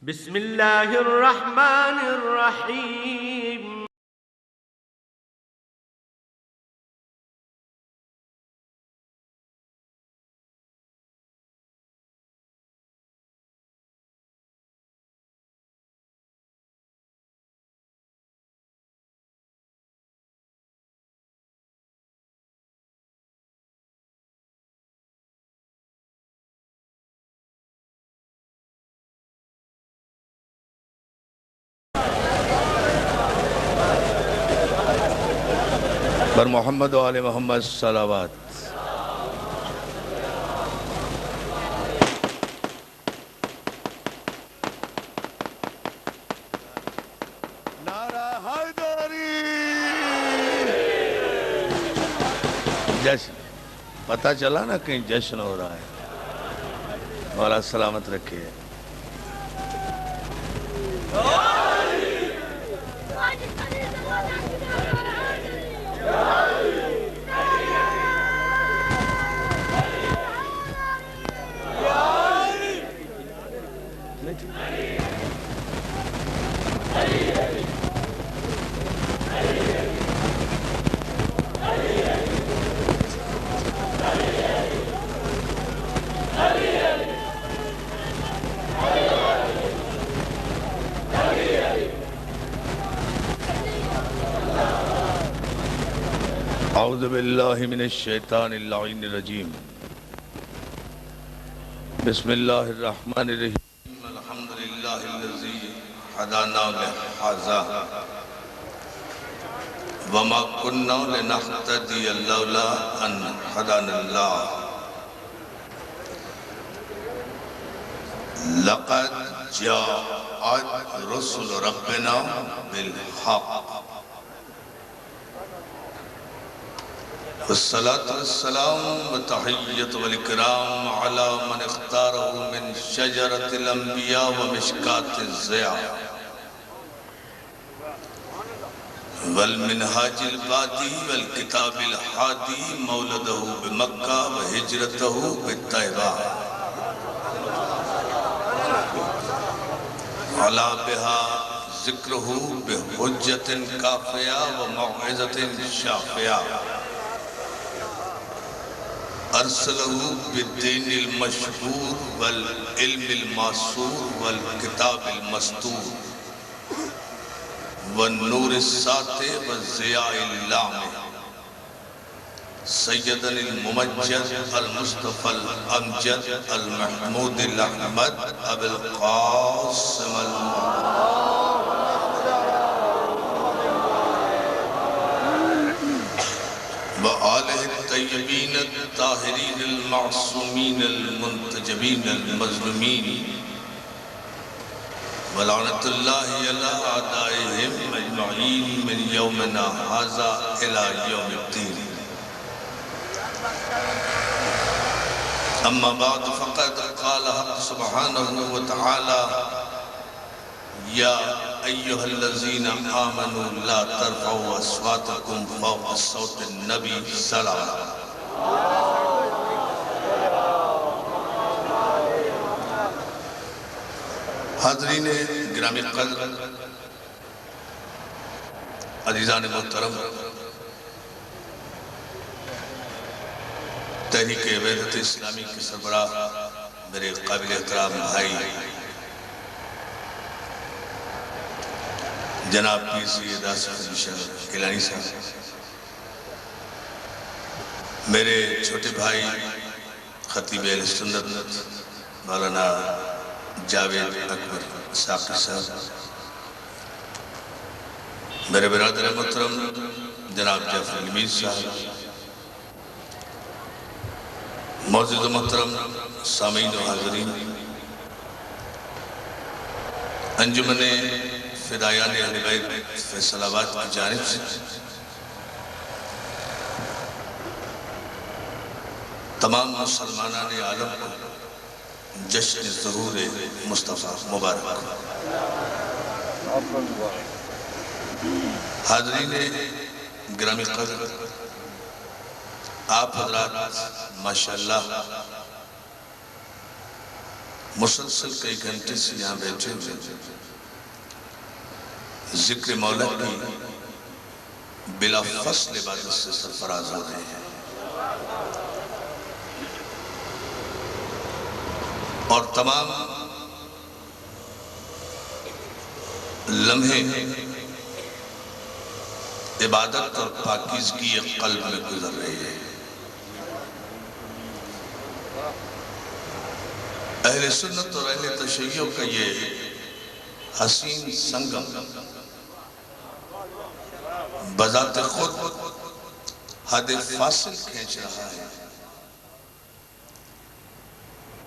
بسم الله الرحمن الرحيم. بر محمد و آل محمد صلوات. نعرہ حیدری. جشن پتہ چلا نا کہیں جشن ہو رہا ہے. مولا سلامت رکھے. اعوذ باللہ من الشیطان اللعین الرجیم. بسم اللہ الرحمن الرحیم. الحمدللہ الذی ہدانا لہذا وما کننا لنہتدی لولا ان ہدانا اللہ. لقد جاءت رسل ربنا بالحق والصلاة والسلام والتحیت والکرام علی من اختارہ من شجرت الانبیاء ومشکات الضیاء والمنہاج البادی والکتاب الحادی مولدہ بمکہ وحجرتہ بالطیبہ علا بہا ذکرہ بحجت کافیہ وموعظت شافیہ ارسلہ بالدین المشہور والعلم الماسور والکتاب المستور والنور الساطع والضیاء اللامع سیدنا الممجد المصطفى الامجد المحمود الاحمد ابو القاسم وآلہ الطیبین الطاہرین المعصومین المنتجبین المظلومین ولعنت اللہ علی اعدائہم اجمعین من یومنا ھذا الی یوم الدین. اما بعد فقد قال حق سبحانہ وتعالی یا ایہا الذین آمنوا لا ترفعوا اصواتکم فوق صوت النبی صلی اللہ علیہ وسلم. حاضرین گرامی قدر، عزیزان محترم، تحریک وحدت اسلامی کے سربراہ میرے قابل احترام بھائی جناب پیر سید آصف علی شاہ گیلانی صاحب، میرے چھوٹے بھائی خطیب اہل سنت مولانا جاوید اکبر ساقی صاحب، میرے برادر محترم جناب جعفر المیر صاحب، معزز و محترم سامعین و حاضرین، انجمن فدایان اہل بیت فیصل آباد کی جانب سے تمام مسلمانان عالم کو جشن ظہور مصطفیٰ مبارک. حاضرین گرامی قدر، آپ حضرات ماشاءاللہ مسلسل کئی گھنٹے سے یہاں بیٹھے ہوئے ذکر مولا کی بلا فصل عبادت سے سرفراز ہو رہے ہیں، اور تمام لمحے عبادت اور پاکیزگی قلب میں گزر رہی ہے۔ اہل سنت اور اہل تشیع کا یہ حسین سنگم بذات خود حد فاصل کھینچ رہا ہے،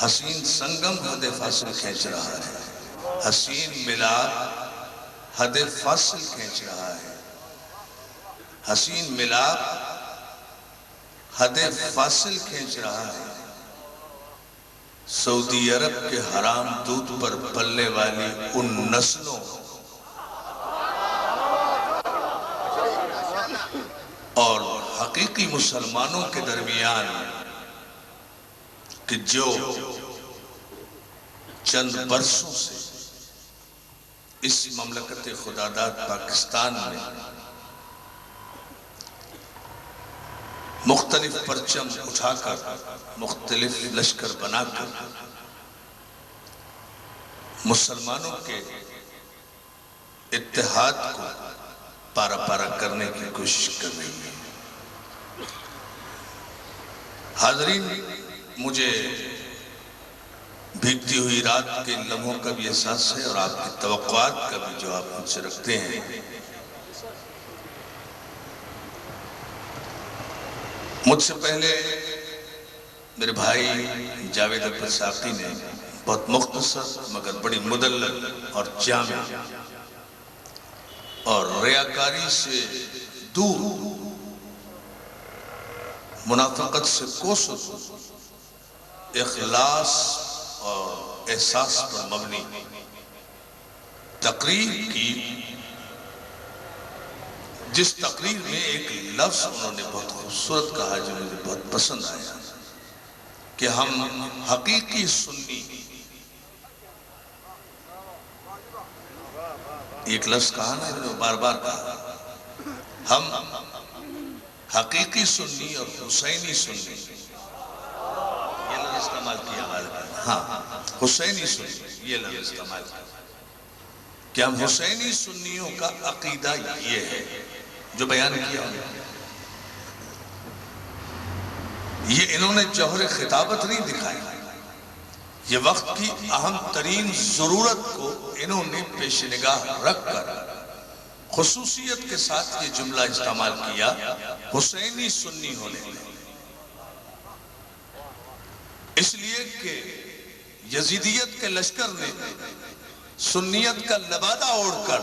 حسین سنگم حد فاصل کھینچ رہا ہے، حسین ملاپ حد فاصل کھینچ رہا ہے، حسین ملاپ حد فاصل کھینچ رہا ہے۔ سعودی عرب کے حرام دودھ پر پلنے والی ان نسلوں اور حقیقی مسلمانوں کے درمیان کہ جو چند برسوں سے اس مملکت خداداد پاکستان میں مختلف پرچم اٹھا کر مختلف لشکر بنا کر مسلمانوں کے اتحاد کو پارا پارا کرنے کی کوشش کر رہی ہے۔ حاضرین، مجھے بھیگتی ہوئی رات کے لمحوں کا بھی احساس ہے اور آپ کی توقعات کا بھی جو آپ مجھ سے رکھتے ہیں۔ مجھ سے پہلے میرے بھائی جاوید اکبر ساقی نے بہت مختصر مگر بڑی مدلل اور جامع اور ریاکاری سے دور، منافقت سے کوسوں اخلاص اور احساس پر مبنی تقریر کی، جس تقریر میں ایک لفظ انہوں نے بہت خوبصورت کہا جو مجھے بہت پسند آیا کہ ہم حقیقی سنی، ایک لفظ کہا نا انہوں نے بار بار کہا، ہم حقیقی سنی اور حسینی سنی، یہ لفظ استعمال کیا ہاں حسینی سنی، یہ لفظ استعمال کیا کہ ہم حسینی سنیوں کا عقیدہ یہ ہے جو بیان کیا یہ انہوں نے جوہر خطابت نہیں دکھائی، یہ وقت کی اہم ترین ضرورت کو انہوں نے پیش نگاہ رکھ کر خصوصیت کے ساتھ یہ جملہ استعمال کیا، حسینی سنی ہونے میں، اس لیے کہ یزیدیت کے لشکر نے سنیت کا لبادہ اوڑھ کر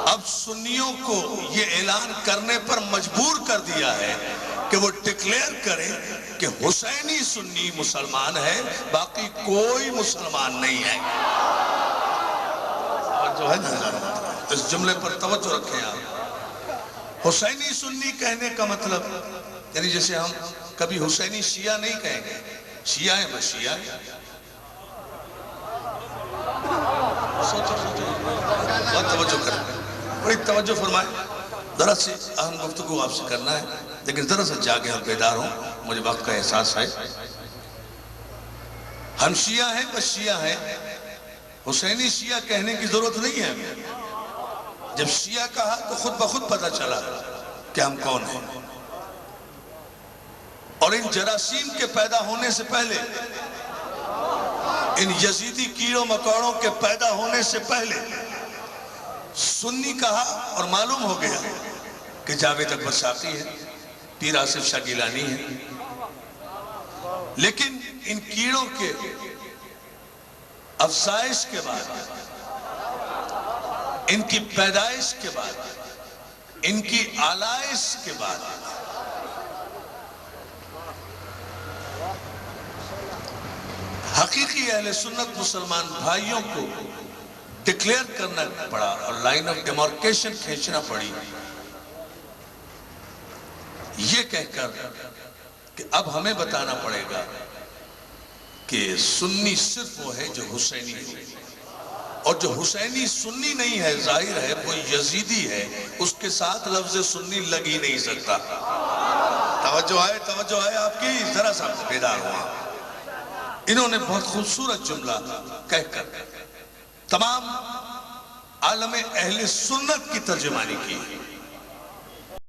اب سنیوں کو یہ اعلان کرنے پر مجبور کر دیا ہے کہ وہ ڈکلیئر کریں کہ حسینی سنی مسلمان ہے، باقی کوئی مسلمان نہیں ہے۔ جو ہے نا اس جملے پر توجہ رکھیں آپ، حسینی سنی کہنے کا مطلب یعنی جیسے ہم کبھی حسینی شیعہ نہیں کہیں گے، شیعہ ہیں بس شیعہ ہیں، بہت توجہ کریں، بڑی توجہ فرمائیں، ذرا سے اہم گفتگو آپ سے کرنا ہے لیکن ذرا سے جاگے اور بیدار ہوں، مجھے وقت کا احساس ہے۔ ہم شیعہ ہیں بس شیعہ ہیں، حسینی شیعہ کہنے کی ضرورت نہیں ہے، جب شیعہ کہا تو خود بخود پتہ چلا کہ ہم کون ہیں، اور ان جراثیم کے پیدا ہونے سے پہلے، ان یزیدی کیڑوں مکوڑوں کے پیدا ہونے سے پہلے سنی کہا اور معلوم ہو گیا کہ جاوید اکبر ساقی ہے، پیر آصف شاہ گیلانی ہے، لیکن ان کیڑوں کے افزائش کے بعد، ان کی پیدائش کے بعد، ان کی آلائش کے بعد حقیقی اہل سنت مسلمان بھائیوں کو ڈکلیئر کرنا پڑا اور لائن آف ڈیمارکیشن کھینچنا پڑی، یہ کہہ کر کہ اب ہمیں بتانا پڑے گا کہ سنی صرف وہ ہے جو حسینی ہے، اور جو حسینی سنی نہیں ہے ظاہر ہے وہ یزیدی ہے، اس کے ساتھ لفظ سنی لگ ہی نہیں سکتا۔ توجہ ہے آپ کی، ذرا سا بیدار ہوا۔ انہوں نے بہت خوبصورت جملہ کہہ کر تمام عالم اہل سنت کی ترجمانی کی۔